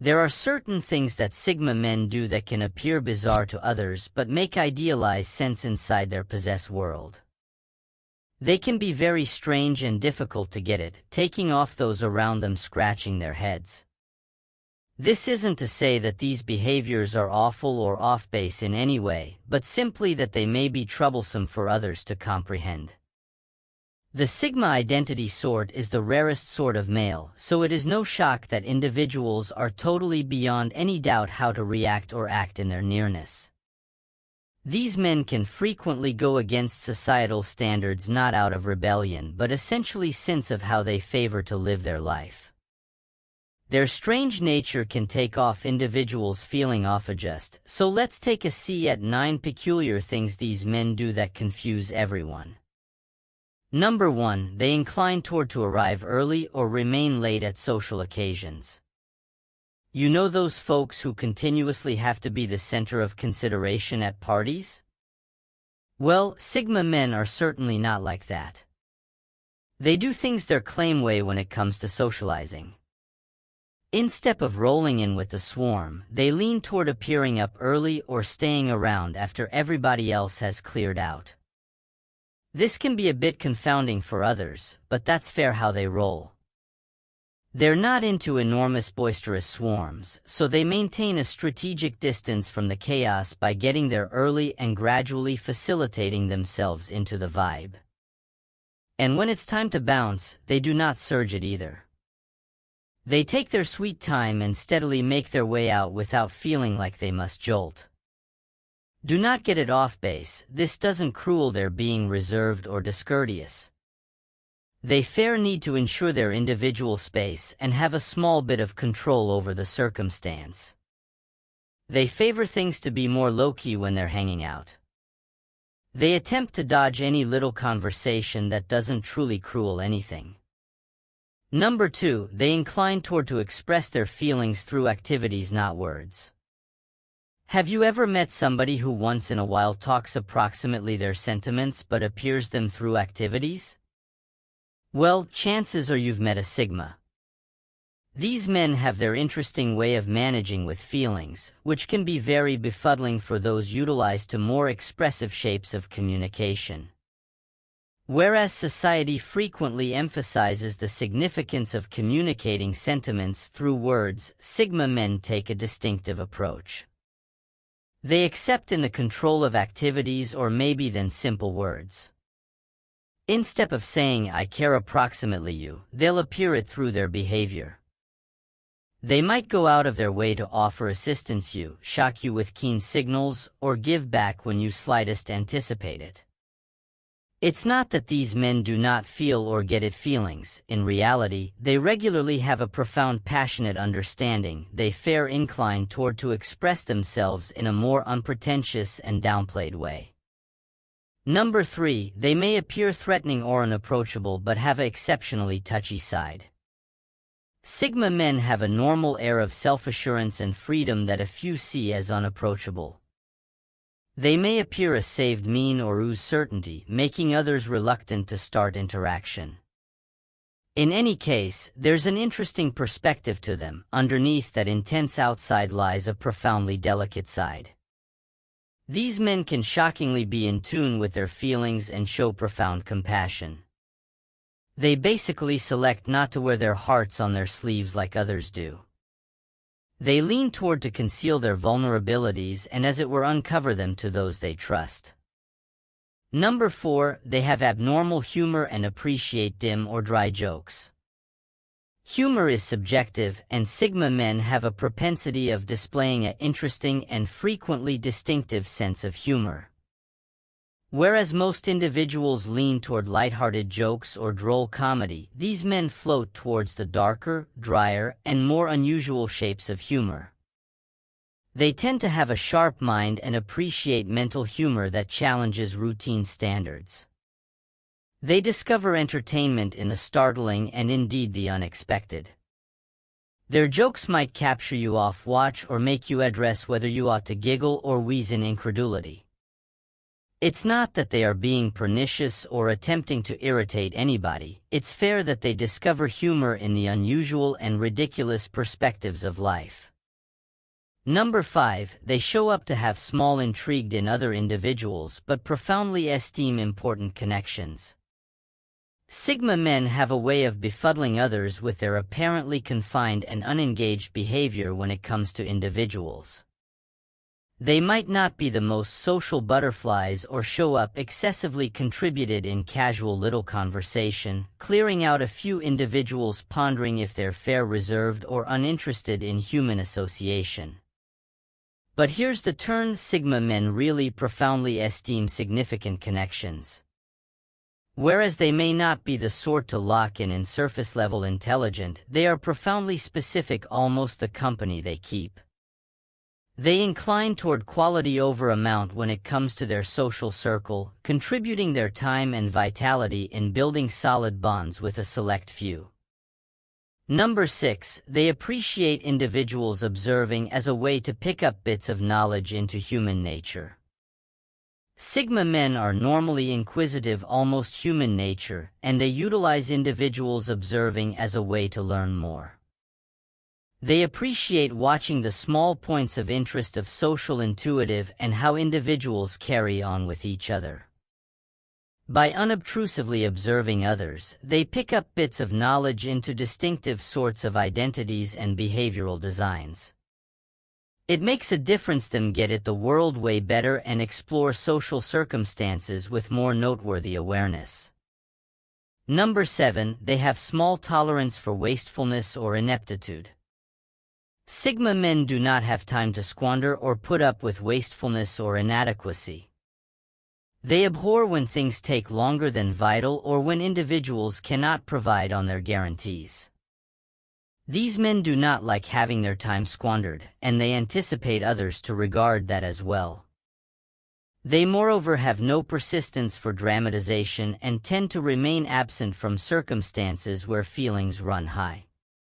There are certain things that Sigma men do that can appear bizarre to others but make idealized sense inside their possessed world. They can be very strange and difficult to get at, taking off those around them scratching their heads. This isn't to say that these behaviors are awful or off base in any way, but simply that they may be troublesome for others to comprehend. The Sigma identity sort is the rarest sort of male, so it is no shock that individuals are totally beyond any doubt how to react or act in their nearness. These men can frequently go against societal standards not out of rebellion but essentially sense of how they favor to live their life. Their strange nature can take off individuals feeling off-adjust, so let's take a see at 9 peculiar things these men do that confuse everyone. Number 1, they incline toward to arrive early or remain late at social occasions. You know those folks who continuously have to be the center of consideration at parties? Well, Sigma men are certainly not like that. They do things their claim way when it comes to socializing. Instead of rolling in with the swarm, they lean toward appearing up early or staying around after everybody else has cleared out. This can be a bit confounding for others, but that's fair how they roll. They're not into enormous boisterous swarms, so they maintain a strategic distance from the chaos by getting there early and gradually facilitating themselves into the vibe. And when it's time to bounce, they do not surge it either. They take their sweet time and steadily make their way out without feeling like they must jolt. Do not get it off base, this doesn't cruel their being reserved or discourteous. They fair need to ensure their individual space and have a small bit of control over the circumstance. They favor things to be more low-key when they're hanging out. They attempt to dodge any little conversation that doesn't truly cruel anything. Number 2, they incline toward to express their feelings through activities, not words. Have you ever met somebody who once in a while talks approximately their sentiments but appears them through activities? Well, chances are you've met a Sigma. These men have their interesting way of managing with feelings, which can be very befuddling for those utilized to more expressive shapes of communication. Whereas society frequently emphasizes the significance of communicating sentiments through words, Sigma men take a distinctive approach. They accept in the control of activities or maybe than simple words. Instead of saying I care approximately you, they'll appear it through their behavior. They might go out of their way to offer assistance you, shock you with keen signals, or give back when you slightest anticipate it. It's not that these men do not feel or get it feelings. In reality, they regularly have a profound passionate understanding. They fair incline toward to express themselves in a more unpretentious and downplayed way. Number 3, they may appear threatening or unapproachable but have an exceptionally touchy side. Sigma men have a normal air of self-assurance and freedom that a few see as unapproachable. They may appear a saved mean or ooze certainty, making others reluctant to start interaction. In any case, there's an interesting perspective to them. Underneath that intense outside lies a profoundly delicate side. These men can shockingly be in tune with their feelings and show profound compassion. They basically select not to wear their hearts on their sleeves like others do. They lean toward to conceal their vulnerabilities and as it were uncover them to those they trust. Number 4, they have abnormal humor and appreciate dim or dry jokes. Humor is subjective, and Sigma men have a propensity of displaying an interesting and frequently distinctive sense of humor. Whereas most individuals lean toward lighthearted jokes or droll comedy, these men float towards the darker, drier, and more unusual shapes of humor. They tend to have a sharp mind and appreciate mental humor that challenges routine standards. They discover entertainment in the startling and indeed the unexpected. Their jokes might capture you off watch or make you address whether you ought to giggle or wheeze in incredulity. It's not that they are being pernicious or attempting to irritate anybody, it's fair that they discover humor in the unusual and ridiculous perspectives of life. Number 5, they show up to have small intrigue in other individuals but profoundly esteem important connections. Sigma men have a way of befuddling others with their apparently confined and unengaged behavior when it comes to individuals. They might not be the most social butterflies or show up excessively contributed in casual little conversation, clearing out a few individuals pondering if they're fair, reserved, or uninterested in human association. But here's the turn: Sigma men really profoundly esteem significant connections. Whereas they may not be the sort to lock in surface-level intelligent, they are profoundly specific, almost the company they keep. They incline toward quality over amount when it comes to their social circle, contributing their time and vitality in building solid bonds with a select few. Number 6, they appreciate individuals observing as a way to pick up bits of knowledge into human nature. Sigma men are normally inquisitive, almost human nature, and they utilize individuals observing as a way to learn more. They appreciate watching the small points of interest of social intuitive and how individuals carry on with each other. By unobtrusively observing others, they pick up bits of knowledge into distinctive sorts of identities and behavioral designs. It makes a difference them get it the world way better and explore social circumstances with more noteworthy awareness. Number 7, they have small tolerance for wastefulness or ineptitude. Sigma men do not have time to squander or put up with wastefulness or inadequacy. They abhor when things take longer than vital or when individuals cannot provide on their guarantees. These men do not like having their time squandered, and they anticipate others to regard that as well. They moreover have no persistence for dramatization and tend to remain absent from circumstances where feelings run high.